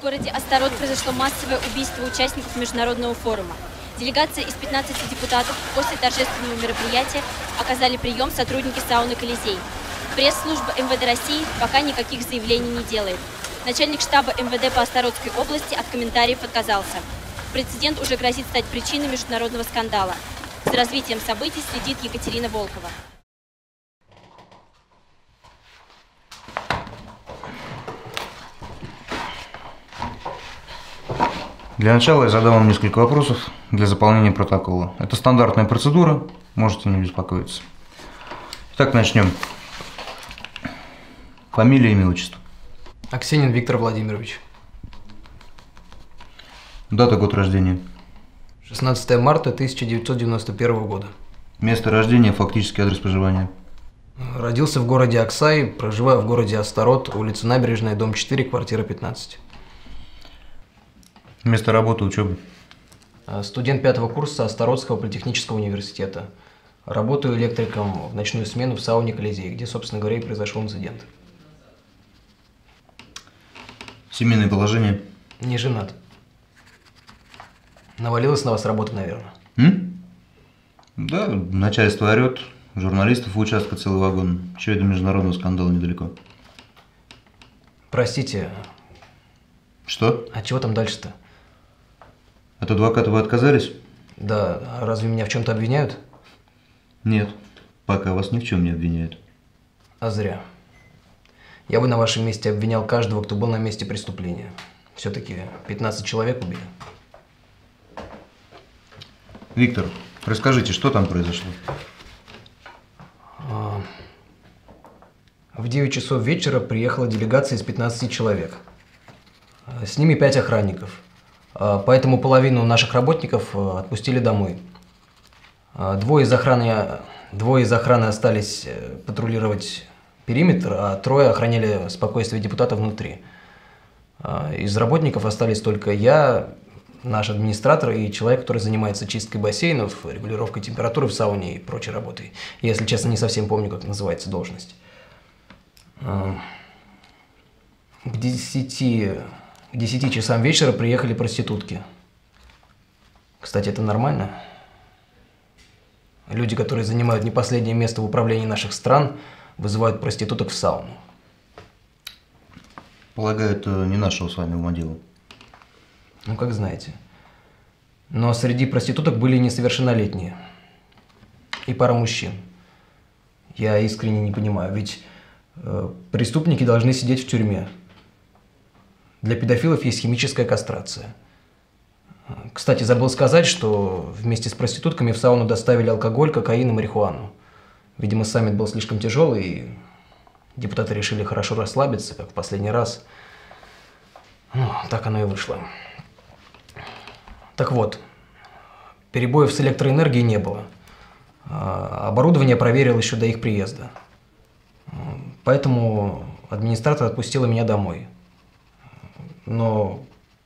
В городе Астарот произошло массовое убийство участников международного форума. Делегация из 15 депутатов после торжественного мероприятия оказали прием сотрудники сауны «Колизей». Пресс-служба МВД России пока никаких заявлений не делает. Начальник штаба МВД по Астаротской области от комментариев отказался. Прецедент уже грозит стать причиной международного скандала. За развитием событий следит Екатерина Волкова. Для начала я задам вам несколько вопросов для заполнения протокола. Это стандартная процедура, можете не беспокоиться. Итак, начнем. Фамилия, имя, отчество. Аксенин Виктор Владимирович. Дата, год рождения. 16 марта 1991 года. Место рождения, фактический адрес проживания. Родился в городе Аксай, проживаю в городе Астарот, улица Набережная, дом 4, квартира 15. Место работы, учебы. Студент 5-го курса Астаротского политехнического университета. Работаю электриком в ночную смену в сауне «Колизей», где, собственно говоря, и произошел инцидент. Семейное положение. Не женат. Навалилась на вас работа, наверное. Да, начальство орет, журналистов у участка целый вагон. Чего это международного скандала недалеко? Простите. Что? А чего там дальше-то? От адвоката вы отказались? Да, а разве меня в чем-то обвиняют? Нет, пока вас ни в чем не обвиняют. А зря. Я бы на вашем месте обвинял каждого, кто был на месте преступления. Все-таки 15 человек убили. Виктор, расскажите, что там произошло? В 9 часов вечера приехала делегация из 15 человек. С ними 5 охранников. Поэтому половину наших работников отпустили домой. Двое из охраны остались патрулировать периметр, а трое охраняли спокойствие депутата внутри. Из работников остались только я, наш администратор и человек, который занимается чисткой бассейнов, регулировкой температуры в сауне и прочей работой. Я, если честно, не совсем помню, как называется должность. К 10 часам вечера приехали проститутки. Кстати, это нормально? Люди, которые занимают не последнее место в управлении наших стран, вызывают проституток в сауну. Полагаю, это не нашего с вами ума дело. Ну, как знаете. Но среди проституток были несовершеннолетние. И пара мужчин. Я искренне не понимаю, ведь преступники должны сидеть в тюрьме. Для педофилов есть химическая кастрация. Кстати, забыл сказать, что вместе с проститутками в сауну доставили алкоголь, кокаин и марихуану. Видимо, саммит был слишком тяжелый, и депутаты решили хорошо расслабиться, как в последний раз. Ну, так оно и вышло. Так вот, перебоев с электроэнергией не было. Оборудование проверил еще до их приезда. Поэтому администратор отпустила меня домой. Но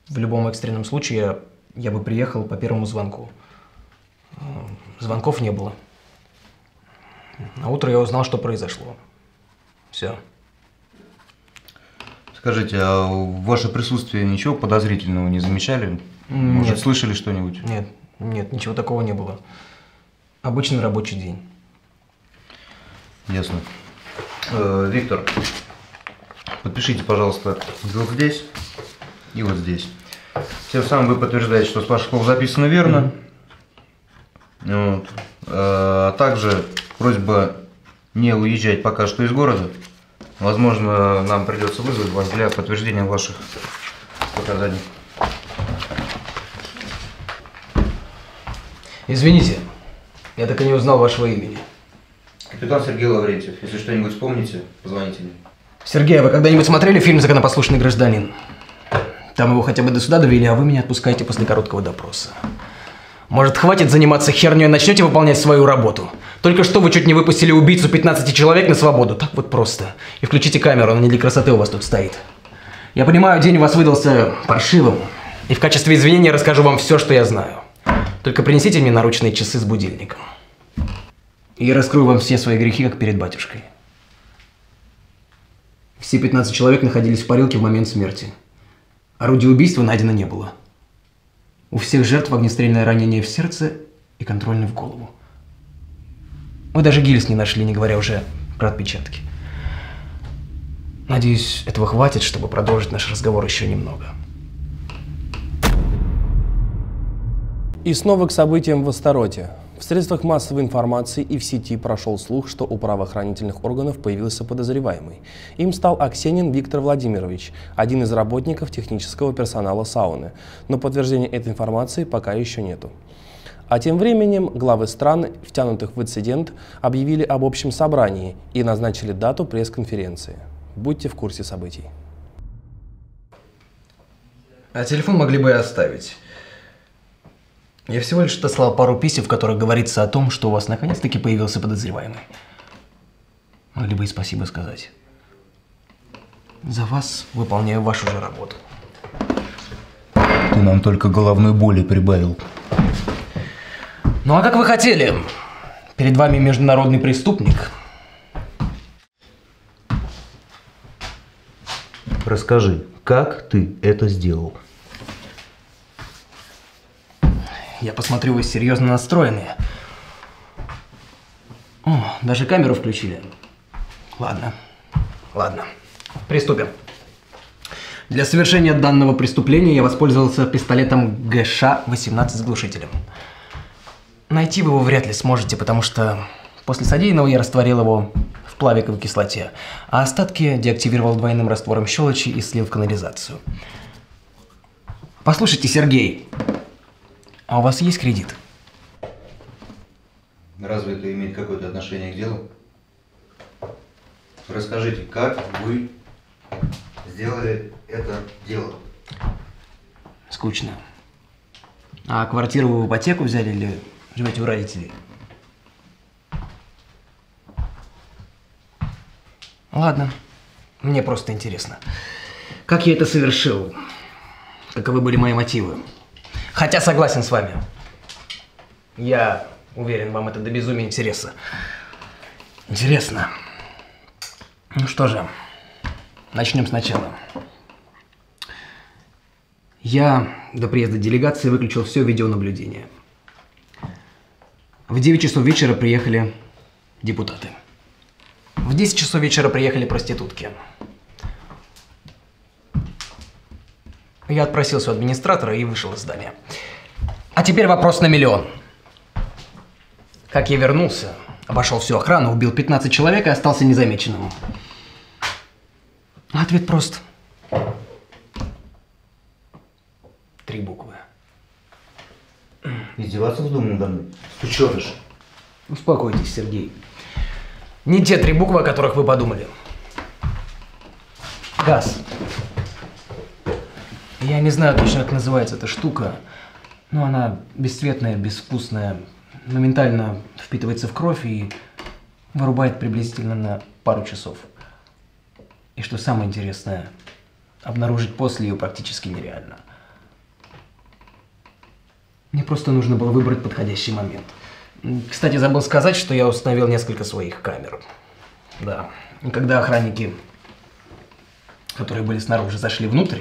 в любом экстренном случае я бы приехал по первому звонку. Звонков не было. На утро я узнал, что произошло. Все. Скажите, а в ваше присутствие ничего подозрительного не замечали? Может, слышали что-нибудь? Нет, ничего такого не было. Обычный рабочий день. Ясно. Виктор, подпишите, пожалуйста, вот здесь и вот здесь. Тем самым вы подтверждаете, что с ваших слов записано верно. Вот. А также просьба не уезжать пока что из города. Возможно, нам придется вызвать вас для подтверждения ваших показаний. Извините, я так и не узнал вашего имени. Капитан Сергей Лаврентьев. Если что-нибудь вспомните, позвоните мне. Сергей, а вы когда-нибудь смотрели фильм «Законопослушный гражданин»? Там его хотя бы до суда довели, а вы меня отпускаете после короткого допроса. Может, хватит заниматься херней и начнете выполнять свою работу? Только что вы чуть не выпустили убийцу 15 человек на свободу. Так вот просто. И включите камеру, она не для красоты у вас тут стоит. Я понимаю, день у вас выдался паршивым. И в качестве извинения расскажу вам все, что я знаю. Только принесите мне наручные часы с будильником. И я раскрою вам все свои грехи, как перед батюшкой. Все 15 человек находились в парилке в момент смерти. Орудия убийства найдено не было. У всех жертв огнестрельное ранение в сердце и контрольный в голову. Мы даже гильз не нашли, не говоря уже про отпечатки. Надеюсь, этого хватит, чтобы продолжить наш разговор еще немного. И снова к событиям в Астароте. В средствах массовой информации и в сети прошел слух, что у правоохранительных органов появился подозреваемый. Им стал Аксенин Виктор Владимирович, один из работников технического персонала сауны. Но подтверждения этой информации пока еще нету. А тем временем главы стран, втянутых в инцидент, объявили об общем собрании и назначили дату пресс-конференции. Будьте в курсе событий. А телефон могли бы и оставить. Я всего лишь отослал пару писем, в которых говорится о том, что у вас наконец-таки появился подозреваемый. Могли бы и спасибо сказать. За вас выполняю вашу же работу. Ты нам только головной боли прибавил. Ну а как вы хотели? Перед вами международный преступник. Расскажи, как ты это сделал? Я посмотрю, вы серьезно настроенные. О, даже камеру включили. Ладно, ладно. Приступим. Для совершения данного преступления я воспользовался пистолетом ГШ-18 с глушителем. Найти вы его вряд ли сможете, потому что после содеянного я растворил его в плавиковой кислоте, а остатки деактивировал двойным раствором щелочи и слил в канализацию. Послушайте, Сергей, а у вас есть кредит? Разве это имеет какое-то отношение к делу? Расскажите, как вы сделали это дело? Скучно. А квартиру вы в ипотеку взяли или живете у родителей? Ладно, мне просто интересно. Как я это совершил? Каковы были мои мотивы? Хотя согласен с вами. Я уверен, вам это до безумия интересно. Интересно. Ну что же, начнем сначала. Я до приезда делегации выключил все видеонаблюдение. В 9 часов вечера приехали депутаты. В 10 часов вечера приехали проститутки. Я отпросился у администратора и вышел из здания. А теперь вопрос на миллион. Как я вернулся, обошел всю охрану, убил 15 человек и остался незамеченным? Ответ прост. 3 буквы. Издеваться вздумал надо мной? Стучёныш. Успокойтесь, Сергей. Не те 3 буквы, о которых вы подумали. Газ. Я не знаю точно, как называется эта штука, но она бесцветная, безвкусная, моментально впитывается в кровь и вырубает приблизительно на пару часов. И что самое интересное, обнаружить после ее практически нереально. Мне просто нужно было выбрать подходящий момент. Кстати, забыл сказать, что я установил несколько своих камер. Да. И когда охранники, которые были снаружи, зашли внутрь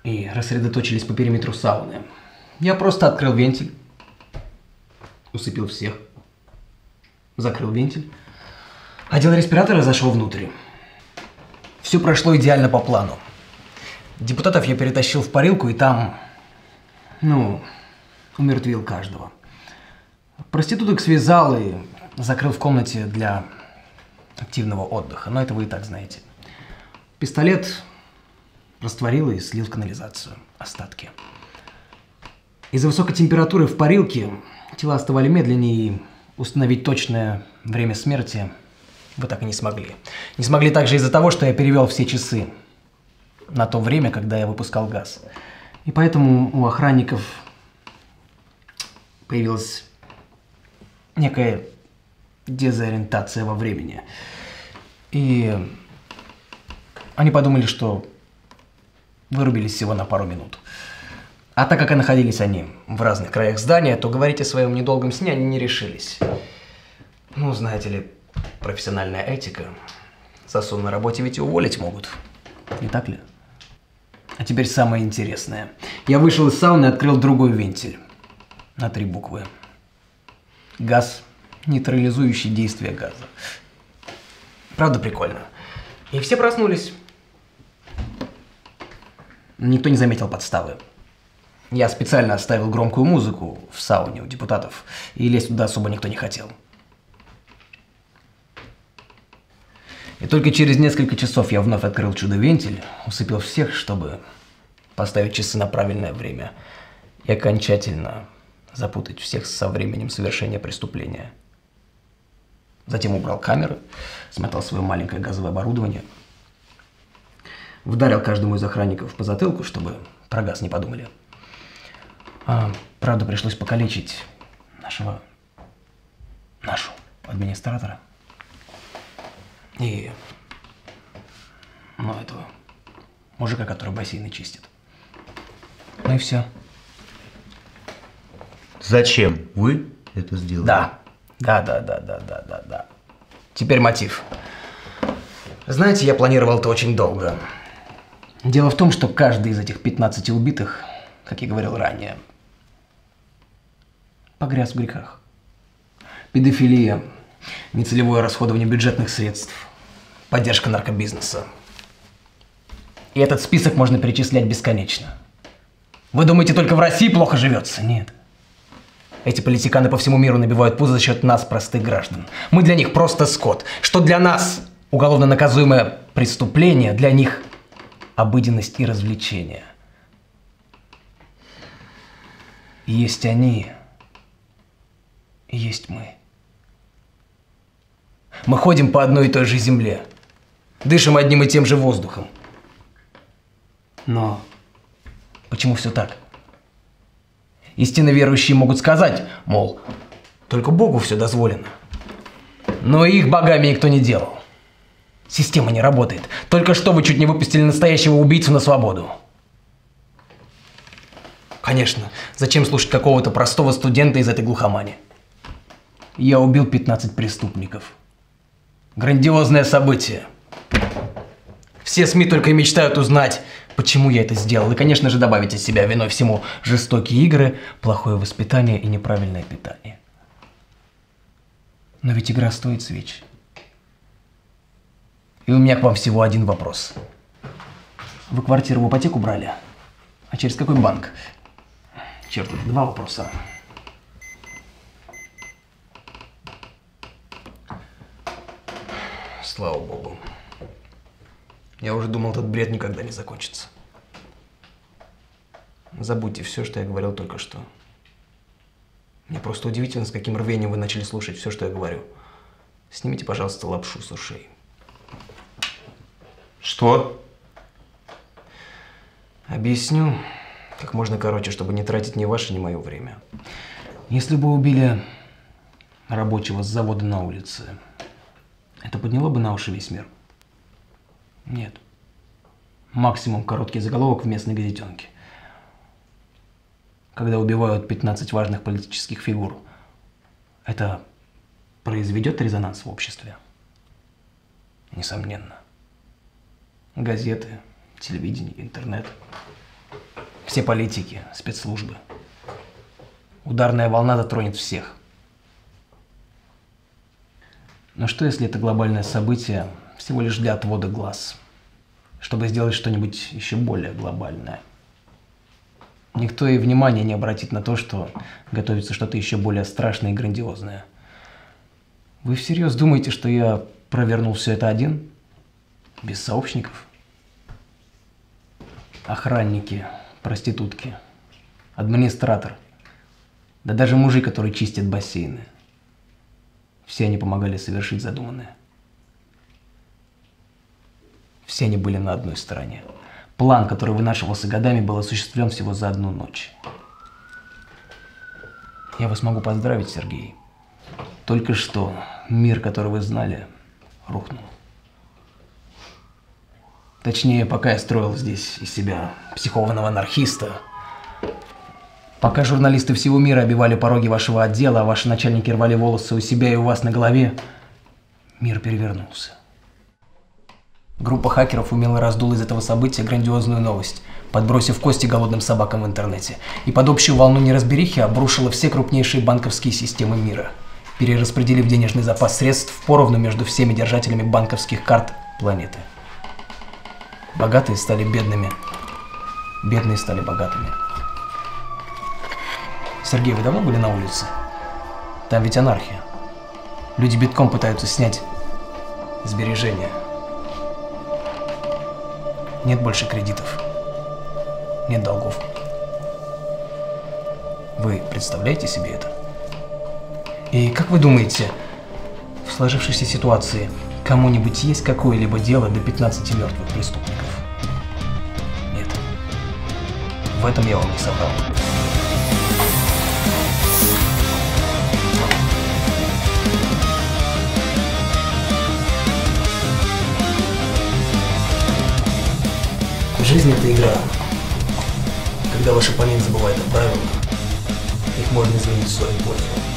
и рассредоточились по периметру сауны, я просто открыл вентиль, усыпил всех, закрыл вентиль, одел респиратор и зашел внутрь. Все прошло идеально по плану. Депутатов я перетащил в парилку и там, умертвил каждого. Проституток связал и закрыл в комнате для активного отдыха, но это вы и так знаете. Пистолет растворил и слил в канализацию остатки. Из-за высокой температуры в парилке тела остывали медленнее, и установить точное время смерти вы так и не смогли. Не смогли также из-за того, что я перевел все часы на то время, когда я выпускал газ. И поэтому у охранников появилась некая дезориентация во времени. И они подумали, что вырубились всего на пару минут. А так как и находились они в разных краях здания, то говорить о своем недолгом сне они не решились. Знаете ли, профессиональная этика. За сон на работе ведь и уволить могут. Не так ли? А теперь самое интересное. Я вышел из сауны и открыл другой вентиль. На 3 буквы. Газ, нейтрализующий действие газа. Правда прикольно. И все проснулись. Никто не заметил подставы. Я специально оставил громкую музыку в сауне у депутатов, и лезть туда особо никто не хотел. И только через несколько часов я вновь открыл чудо-вентиль, усыпил всех, чтобы поставить часы на правильное время и окончательно запутать всех со временем совершения преступления. Затем убрал камеры, смотал свое маленькое газовое оборудование, вдарил каждому из охранников по затылку, чтобы про газ не подумали. Правда, пришлось покалечить нашу администратора и этого мужика, который бассейны чистит. Ну и все. Зачем вы это сделали? Да. Теперь мотив. Знаете, я планировал это очень долго. Дело в том, что каждый из этих 15 убитых, как я говорил ранее, погряз в грехах. Педофилия, нецелевое расходование бюджетных средств, поддержка наркобизнеса. И этот список можно перечислять бесконечно. Вы думаете, только в России плохо живется? Нет. Эти политиканы по всему миру набивают пузо за счет нас, простых граждан. Мы для них просто скот. Что для нас уголовно наказуемое преступление, для них обыденность и развлечение. Есть они, и есть мы. Мы ходим по одной и той же земле, дышим одним и тем же воздухом. Но почему все так? Истинно верующие могут сказать, мол, только Богу все дозволено. Но их богами никто не делал. Система не работает. Только что вы чуть не выпустили настоящего убийцу на свободу. Конечно, зачем слушать какого-то простого студента из этой глухомани? Я убил 15 преступников. Грандиозное событие. Все СМИ только и мечтают узнать, почему я это сделал. И, конечно же, добавить из себя виной всему жестокие игры, плохое воспитание и неправильное питание. Но ведь игра стоит свеч. И у меня к вам всего один вопрос. Вы квартиру в ипотеку брали? А через какой банк? Черт, 2 вопроса. Слава Богу. Я уже думал, этот бред никогда не закончится. Забудьте все, что я говорил только что. Мне просто удивительно, с каким рвением вы начали слушать все, что я говорю. Снимите, пожалуйста, лапшу с ушей. Что? Объясню как можно короче, чтобы не тратить ни ваше, ни мое время. Если бы убили рабочего с завода на улице, это подняло бы на уши весь мир? Нет. Максимум короткий заголовок в местной газетенке. Когда убивают 15 важных политических фигур, это произведет резонанс в обществе? Несомненно. Газеты, телевидение, интернет. Все политики, спецслужбы. Ударная волна затронет всех. Но что, если это глобальное событие всего лишь для отвода глаз, чтобы сделать что-нибудь еще более глобальное? Никто и внимания не обратит на то, что готовится что-то еще более страшное и грандиозное. Вы всерьез думаете, что я провернул все это один? Без сообщников? Охранники, проститутки, администратор, да даже мужик, который чистит бассейны. Все они помогали совершить задуманное. Все они были на одной стороне. План, который вынашивался годами, был осуществлен всего за одну ночь. Я вас могу поздравить, Сергей. Только что мир, который вы знали, рухнул. Точнее, пока я строил здесь из себя психованного анархиста, пока журналисты всего мира обивали пороги вашего отдела, а ваши начальники рвали волосы у себя и у вас на голове, мир перевернулся. Группа хакеров умело раздула из этого события грандиозную новость. подбросив кости голодным собакам в интернете, и под общую волну неразберихи обрушила все крупнейшие банковские системы мира, перераспределив денежный запас средств поровну между всеми держателями банковских карт планеты. Богатые стали бедными, бедные стали богатыми. Сергей, вы давно были на улице? Там ведь анархия. Люди битком пытаются снять сбережения. Нет больше кредитов. Нет долгов. Вы представляете себе это? И как вы думаете, в сложившейся ситуации кому-нибудь есть какое-либо дело до 15 мертвых преступников? Нет. В этом я вам не соврал. Жизнь — это игра. Когда ваш оппонент забывает о правилах, их можно изменить в свою пользу.